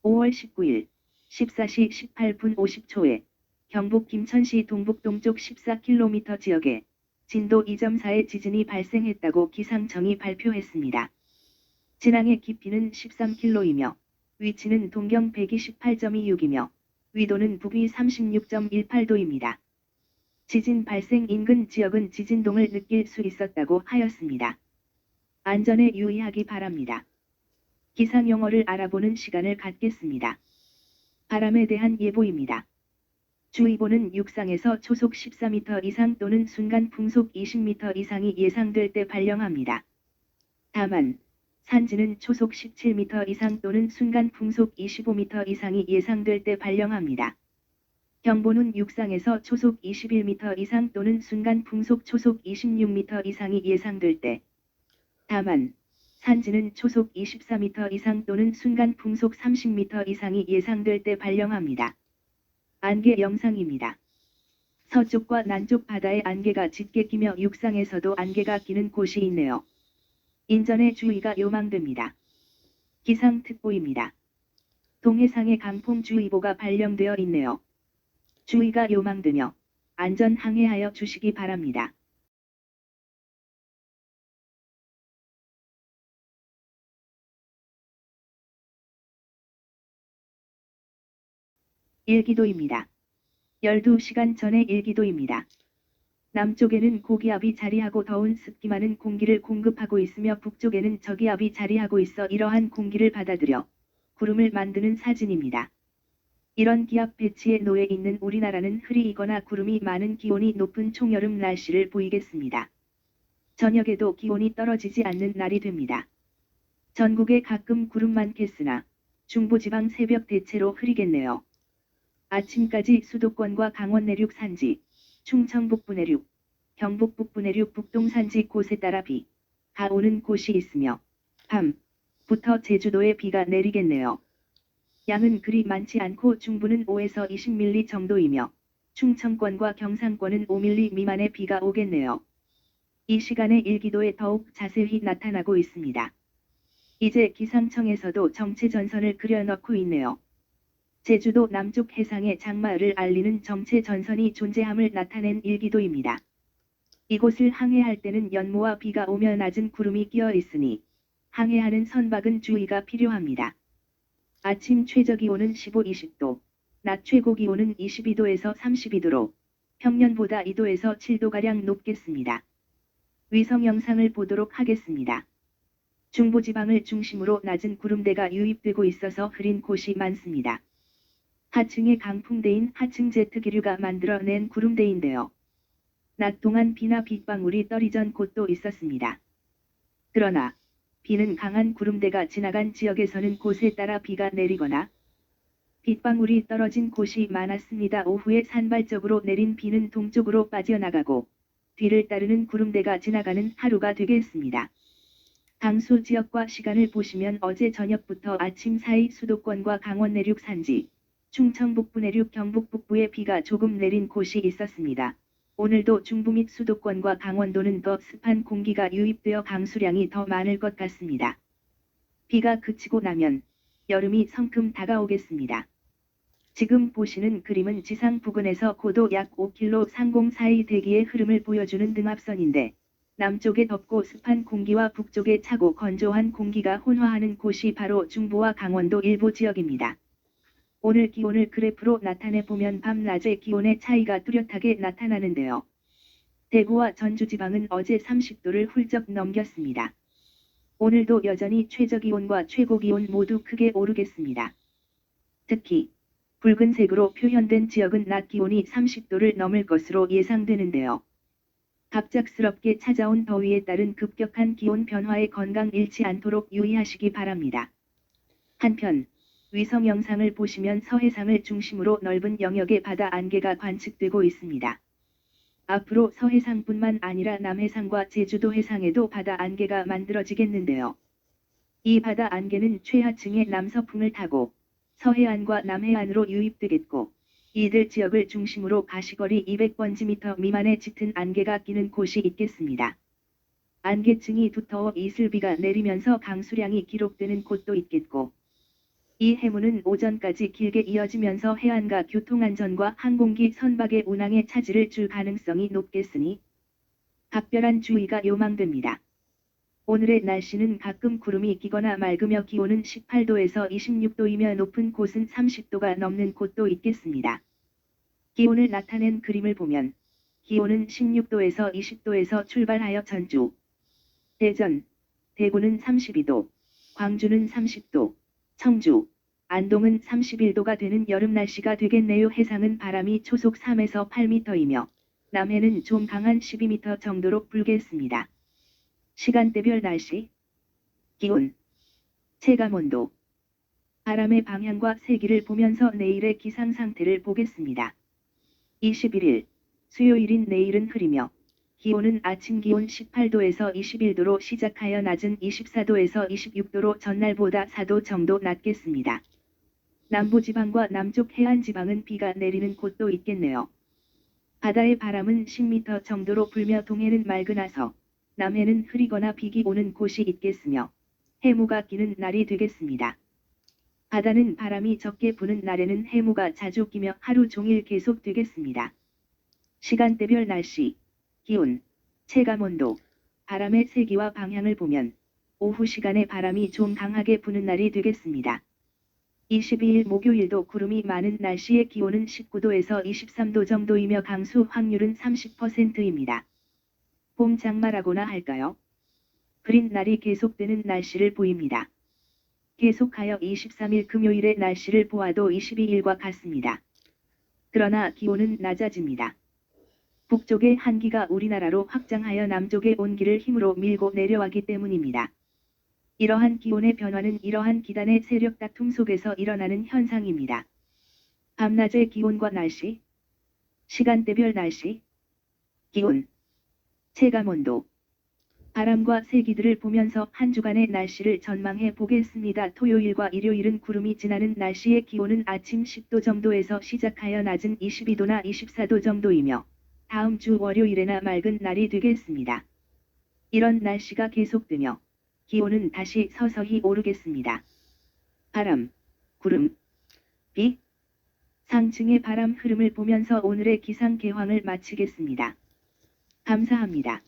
5월 19일 14시 18분 50초에 경북 김천시 동북동쪽 14km 지역에 진도 2.4의 지진이 발생했다고 기상청이 발표했습니다. 진앙의 깊이는 13km이며 위치는 동경 128.26이며 위도는 북위 36.18도입니다. 지진 발생 인근 지역은 지진동을 느낄 수 있었다고 하였습니다. 안전에 유의하기 바랍니다. 기상 용어를 알아보는 시간을 갖겠습니다. 바람에 대한 예보입니다. 주의보는 육상에서 초속 14m 이상 또는 순간 풍속 20m 이상이 예상될 때 발령합니다. 다만 산지는 초속 17m 이상 또는 순간 풍속 25m 이상이 예상될 때 발령합니다. 경보는 육상에서 초속 21m 이상 또는 순간 풍속 초속 26m 이상이 예상될 때, 다만 산지는 초속 24m 이상 또는 순간 풍속 30m 이상이 예상될 때 발령합니다. 안개 영상입니다. 서쪽과 남쪽 바다에 안개가 짙게 끼며 육상에서도 안개가 끼는 곳이 있네요. 인전에 주의가 요망됩니다. 기상특보입니다. 동해상에 강풍주의보가 발령되어 있네요. 주의가 요망되며 안전 항해하여 주시기 바랍니다. 일기도입니다. 12시간 전의 일기도입니다. 남쪽에는 고기압이 자리하고 더운 습기 많은 공기를 공급하고 있으며 북쪽에는 저기압이 자리하고 있어 이러한 공기를 받아들여 구름을 만드는 사진입니다. 이런 기압 배치에 놓여 있는 우리나라는 흐리거나 구름이 많은 기온이 높은 총여름 날씨를 보이겠습니다. 저녁에도 기온이 떨어지지 않는 날이 됩니다. 전국에 가끔 구름 많겠으나 중부지방 새벽 대체로 흐리겠네요. 아침까지 수도권과 강원 내륙 산지, 충청 북부 내륙, 경북 북부 내륙 북동 산지 곳에 따라 비가 오는 곳이 있으며 밤부터 제주도에 비가 내리겠네요. 양은 그리 많지 않고 중부는 5에서 20mm 정도이며 충청권과 경상권은 5mm 미만의 비가 오겠네요. 이 시간에 일기도에 더욱 자세히 나타나고 있습니다. 이제 기상청에서도 정체전선을 그려넣고 있네요. 제주도 남쪽 해상의 장마를 알리는 정체전선이 존재함을 나타낸 일기도입니다. 이곳을 항해할 때는 연모와 비가 오며 낮은 구름이 끼어 있으니 항해하는 선박은 주의가 필요합니다. 아침 최저기온은 15-20도, 낮 최고기온은 22도에서 32도로 평년보다 2도에서 7도가량 높겠습니다. 위성 영상을 보도록 하겠습니다. 중부지방을 중심으로 낮은 구름대가 유입되고 있어서 흐린 곳이 많습니다. 하층의 강풍대인 하층 제트기류가 만들어낸 구름대인데요. 낮 동안 비나 빗방울이 떨어진 곳도 있었습니다. 그러나 비는 강한 구름대가 지나간 지역에서는 곳에 따라 비가 내리거나 빗방울이 떨어진 곳이 많았습니다. 오후에 산발적으로 내린 비는 동쪽으로 빠져나가고 뒤를 따르는 구름대가 지나가는 하루가 되겠습니다. 강수 지역과 시간을 보시면 어제 저녁부터 아침 사이 수도권과 강원 내륙 산지, 충청 북부 내륙 경북 북부에 비가 조금 내린 곳이 있었습니다. 오늘도 중부 및 수도권과 강원도는 더 습한 공기가 유입되어 강수량이 더 많을 것 같습니다. 비가 그치고 나면 여름이 성큼 다가오겠습니다. 지금 보시는 그림은 지상 부근에서 고도 약 5km 상공 사이 대기의 흐름을 보여주는 등압선인데 남쪽에 덥고 습한 공기와 북쪽에 차고 건조한 공기가 혼화하는 곳이 바로 중부와 강원도 일부 지역입니다. 오늘 기온을 그래프로 나타내 보면 밤낮의 기온의 차이가 뚜렷하게 나타나는데요. 대구와 전주지방은 어제 30도를 훌쩍 넘겼습니다. 오늘도 여전히 최저기온과 최고기온 모두 크게 오르겠습니다. 특히 붉은색으로 표현된 지역은 낮 기온이 30도를 넘을 것으로 예상되는데요. 갑작스럽게 찾아온 더위에 따른 급격한 기온 변화에 건강 잃지 않도록 유의하시기 바랍니다. 한편 위성 영상을 보시면 서해상을 중심으로 넓은 영역의 바다 안개가 관측되고 있습니다. 앞으로 서해상뿐만 아니라 남해상과 제주도 해상에도 바다 안개가 만들어지겠는데요. 이 바다 안개는 최하층의 남서풍을 타고 서해안과 남해안으로 유입되겠고 이들 지역을 중심으로 가시거리 200번지미터 미만의 짙은 안개가 끼는 곳이 있겠습니다. 안개층이 두터워 이슬비가 내리면서 강수량이 기록되는 곳도 있겠고 이 해무는 오전까지 길게 이어지면서 해안가 교통안전과 항공기 선박의 운항에 차질을 줄 가능성이 높겠으니 각별한 주의가 요망됩니다. 오늘의 날씨는 가끔 구름이 끼거나 맑으며 기온은 18도에서 26도이며 높은 곳은 30도가 넘는 곳도 있겠습니다. 기온을 나타낸 그림을 보면 기온은 16도에서 20도에서 출발하여 전주, 대전, 대구는 32도, 광주는 30도, 청주, 안동은 31도가 되는 여름 날씨가 되겠네요. 해상은 바람이 초속 3에서 8m이며 남해는 좀 강한 12m 정도로 불겠습니다. 시간대별 날씨, 기온, 체감온도, 바람의 방향과 세기를 보면서 내일의 기상 상태를 보겠습니다. 21일, 수요일인 내일은 흐리며 기온은 아침 기온 18도에서 21도로 시작하여 낮은 24도에서 26도로 전날보다 4도 정도 낮겠습니다. 남부지방과 남쪽 해안지방은 비가 내리는 곳도 있겠네요. 바다의 바람은 10m 정도로 불며 동해는 맑으나서 남해는 흐리거나 비가 오는 곳이 있겠으며 해무가 끼는 날이 되겠습니다. 바다는 바람이 적게 부는 날에는 해무가 자주 끼며 하루 종일 계속되겠습니다. 시간대별 날씨, 기온, 체감온도, 바람의 세기와 방향을 보면 오후 시간에 바람이 좀 강하게 부는 날이 되겠습니다. 22일 목요일도 구름이 많은 날씨의 기온은 19도에서 23도 정도이며 강수 확률은 30%입니다. 봄 장마라고나 할까요? 흐린 날이 계속되는 날씨를 보입니다. 계속하여 23일 금요일의 날씨를 보아도 22일과 같습니다. 그러나 기온은 낮아집니다. 북쪽의 한기가 우리나라로 확장하여 남쪽의 온기를 힘으로 밀고 내려가기 때문입니다. 이러한 기온의 변화는 이러한 기단의 세력 다툼 속에서 일어나는 현상입니다. 밤낮의 기온과 날씨, 시간대별 날씨, 기온, 체감온도, 바람과 세기들을 보면서 한 주간의 날씨를 전망해 보겠습니다. 토요일과 일요일은 구름이 지나는 날씨의 기온은 아침 10도 정도에서 시작하여 낮은 22도나 24도 정도이며 다음 주 월요일에나 맑은 날이 되겠습니다. 이런 날씨가 계속되며 기온은 다시 서서히 오르겠습니다. 바람, 구름, 비, 상층의 바람 흐름을 보면서 오늘의 기상 개황을 마치겠습니다. 감사합니다.